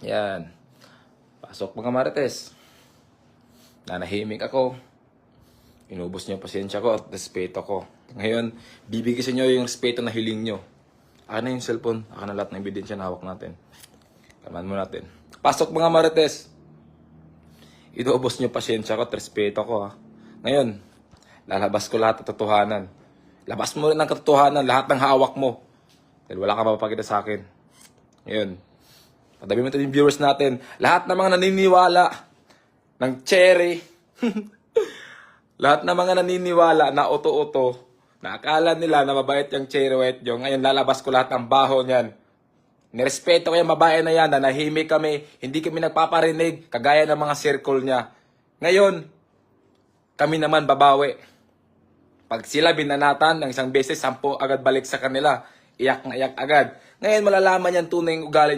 Yan. Pasok mga marites. Nanahimik ako. Inubos niyo pasensya ko at respeto ko. Ngayon, bibigyan sa inyo yung respeto na hiling nyo. Akin na yung cellphone. Akin na lahat ng ebidensya na hawak natin. Kalman mo natin. Pasok mga marites. Inubos niyo pasensya ko at respeto ko ha. Ngayon, lalabas ko lahat ng totohanan. Labas mo rin ng katotohanan, lahat ng hawak mo. Dahil wala ka mapapakita sa akin. Ngayon, padabi mo ito yung viewers natin. Lahat ng mga naniniwala ng cherry. Lahat ng mga naniniwala na oto-oto. Na akala nila na mabait yung cherry white yung. Ngayon, lalabas ko lahat ng baho niyan. Nirespeto ko yung babae na yan. Nanahimik kami. Hindi kami nagpaparinig. Kagaya ng mga circle niya. Ngayon, kami naman babawi. Pag sila binanatan ng isang beses, 10 agad balik sa kanila. Iyak na iyak agad. Ngayon malalaman yan tunay yung ugali